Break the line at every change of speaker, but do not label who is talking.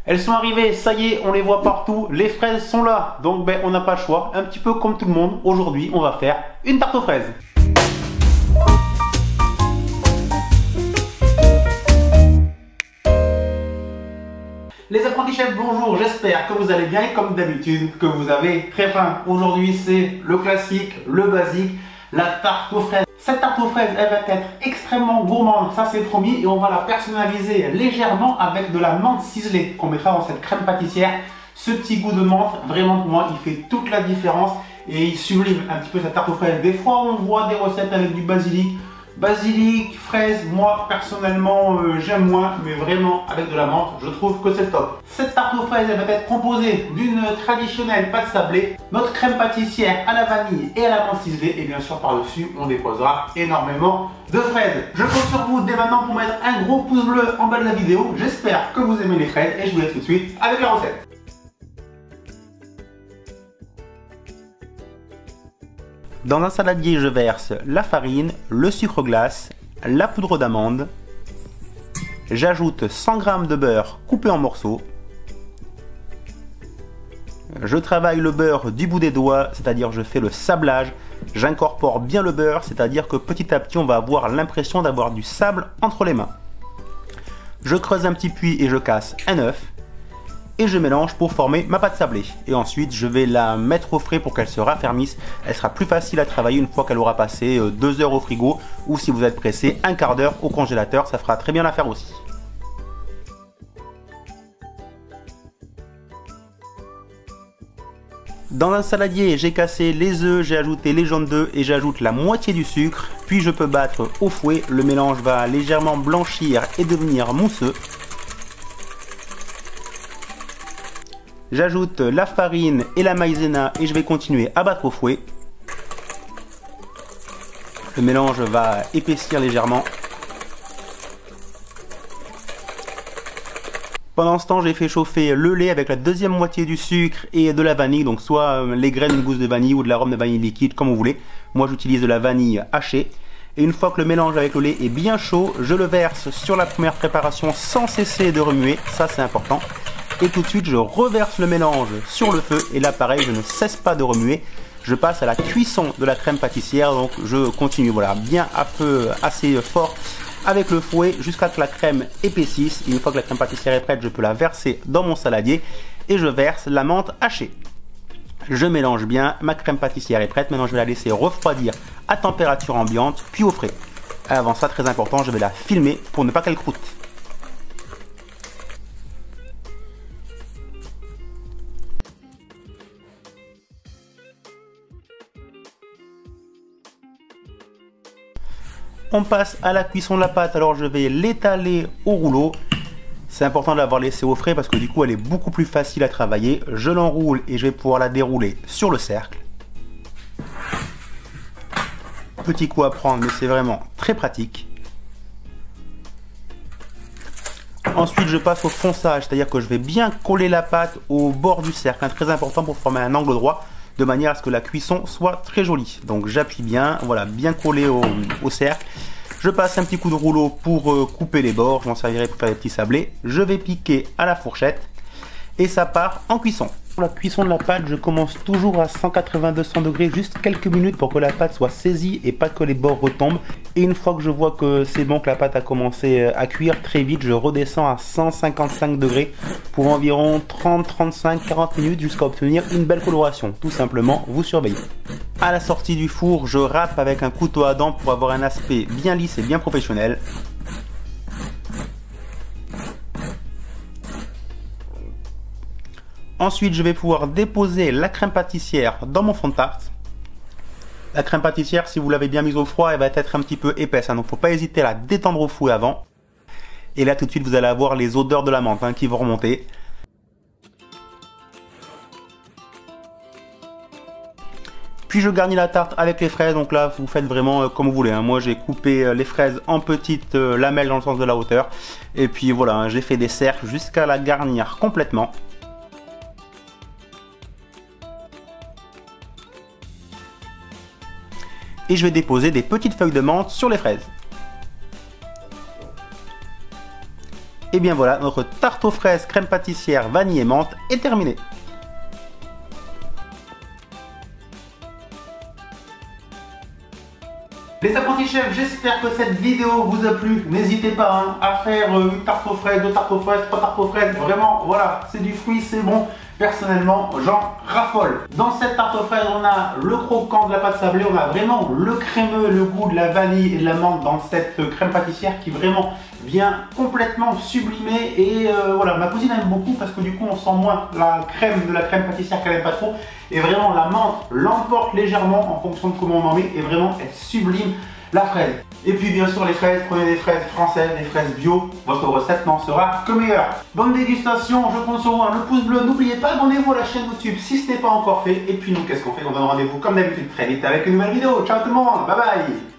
Elles sont arrivées, ça y est, on les voit partout, les fraises sont là. Donc on n'a pas le choix, un petit peu comme tout le monde. Aujourd'hui, on va faire une tarte aux fraises. Les apprentis chefs, bonjour, j'espère que vous allez bien et comme d'habitude que vous avez très faim. Aujourd'hui c'est le classique, le basique, la tarte aux fraises. Cette tarte aux fraises, elle va être extrêmement gourmande, ça c'est promis, et on va la personnaliser légèrement avec de la menthe ciselée qu'on mettra dans cette crème pâtissière. Ce petit goût de menthe, vraiment pour moi, il fait toute la différence et il sublime un petit peu cette tarte aux fraises. Des fois on voit des recettes avec du basilic. Basilic, fraise, moi personnellement j'aime moins, mais vraiment avec de la menthe, je trouve que c'est top. Cette tarte aux fraises, elle va être composée d'une traditionnelle pâte sablée, notre crème pâtissière à la vanille et à la menthe ciselée, et bien sûr par-dessus on déposera énormément de fraises. Je compte sur vous dès maintenant pour mettre un gros pouce bleu en bas de la vidéo. J'espère que vous aimez les fraises et je vous laisse tout de suite avec la recette. Dans un saladier, je verse la farine, le sucre glace, la poudre d'amande. J'ajoute 100 g de beurre coupé en morceaux. Je travaille le beurre du bout des doigts, c'est-à-dire je fais le sablage. J'incorpore bien le beurre, c'est-à-dire que petit à petit on va avoir l'impression d'avoir du sable entre les mains. Je creuse un petit puits et je casse un œuf. Et je mélange pour former ma pâte sablée. Et ensuite je vais la mettre au frais pour qu'elle se raffermisse. Elle sera plus facile à travailler une fois qu'elle aura passé 2 heures au frigo, ou si vous êtes pressé, un quart d'heure au congélateur, ça fera très bien l'affaire aussi. Dans un saladier, j'ai cassé les œufs, j'ai ajouté les jaunes d'œufs et j'ajoute la moitié du sucre. Puis je peux battre au fouet, le mélange va légèrement blanchir et devenir mousseux. J'ajoute la farine et la maïzena et je vais continuer à battre au fouet. Le mélange va épaissir légèrement. Pendant ce temps, j'ai fait chauffer le lait avec la deuxième moitié du sucre et de la vanille. Donc soit les graines, une gousse de vanille ou de l'arôme de vanille liquide, comme vous voulez. Moi, j'utilise de la vanille hachée. Et une fois que le mélange avec le lait est bien chaud, je le verse sur la première préparation sans cesser de remuer. Ça, c'est important. Et tout de suite je reverse le mélange sur le feu et là pareil je ne cesse pas de remuer. Je passe à la cuisson de la crème pâtissière, donc je continue voilà bien à feu assez fort avec le fouet jusqu'à ce que la crème épaississe. Et une fois que la crème pâtissière est prête, je peux la verser dans mon saladier et je verse la menthe hachée. Je mélange bien, ma crème pâtissière est prête, maintenant je vais la laisser refroidir à température ambiante puis au frais. Avant ça, très important, je vais la filmer pour ne pas qu'elle croûte. On passe à la cuisson de la pâte, alors je vais l'étaler au rouleau. C'est important de l'avoir laissé au frais parce que du coup elle est beaucoup plus facile à travailler. Je l'enroule et je vais pouvoir la dérouler sur le cercle. Petit coup à prendre mais c'est vraiment très pratique. Ensuite je passe au fonçage, c'est-à-dire que je vais bien coller la pâte au bord du cercle, très important pour former un angle droit, de manière à ce que la cuisson soit très jolie. Donc j'appuie bien, voilà, bien collé au cercle. Je passe un petit coup de rouleau pour couper les bords, je m'en servirai pour faire des petits sablés. Je vais piquer à la fourchette et ça part en cuisson. Pour la cuisson de la pâte, je commence toujours à 180-200 degrés, juste quelques minutes pour que la pâte soit saisie et pas que les bords retombent. Et une fois que je vois que c'est bon, que la pâte a commencé à cuire, très vite, je redescends à 155 degrés pour environ 30, 35, 40 minutes jusqu'à obtenir une belle coloration. Tout simplement, vous surveillez. À la sortie du four, je râpe avec un couteau à dents pour avoir un aspect bien lisse et bien professionnel. Ensuite, je vais pouvoir déposer la crème pâtissière dans mon fond de tarte. La crème pâtissière, si vous l'avez bien mise au froid, elle va être un petit peu épaisse. Donc, il ne faut pas hésiter à la détendre au fouet avant. Et là, tout de suite, vous allez avoir les odeurs de la menthe qui vont remonter. Puis, je garnis la tarte avec les fraises. Donc là, vous faites vraiment comme vous voulez. Moi, j'ai coupé les fraises en petites lamelles dans le sens de la hauteur. Et puis, voilà, j'ai fait des cercles jusqu'à la garnir complètement. Et je vais déposer des petites feuilles de menthe sur les fraises. Et bien voilà, notre tarte aux fraises crème pâtissière vanille et menthe est terminée. Les apprentis chefs, j'espère que cette vidéo vous a plu. N'hésitez pas à faire une tarte aux fraises, 2 tartes aux fraises, 3 tartes aux fraises. Vraiment, voilà, c'est du fruit, c'est bon. Personnellement, j'en raffole. Dans cette tarte aux fraises, on a le croquant de la pâte sablée, on a vraiment le crémeux, le goût de la vanille et de la menthe dans cette crème pâtissière qui vraiment vient complètement sublimer. Et voilà, ma cousine aime beaucoup parce que du coup, on sent moins la crème de la crème pâtissière qu'elle aime pas trop. Et vraiment, la menthe l'emporte légèrement en fonction de comment on en met. Et vraiment, elle sublime la fraise. Et puis bien sûr les fraises, prenez des fraises françaises, des fraises bio, votre recette n'en sera que meilleure. Bonne dégustation, je compte sur vous, le pouce bleu, n'oubliez pas, abonnez-vous à la chaîne YouTube si ce n'est pas encore fait. Et puis nous, qu'est-ce qu'on fait? On donne rendez-vous comme d'habitude très vite avec une nouvelle vidéo. Ciao tout le monde, bye bye.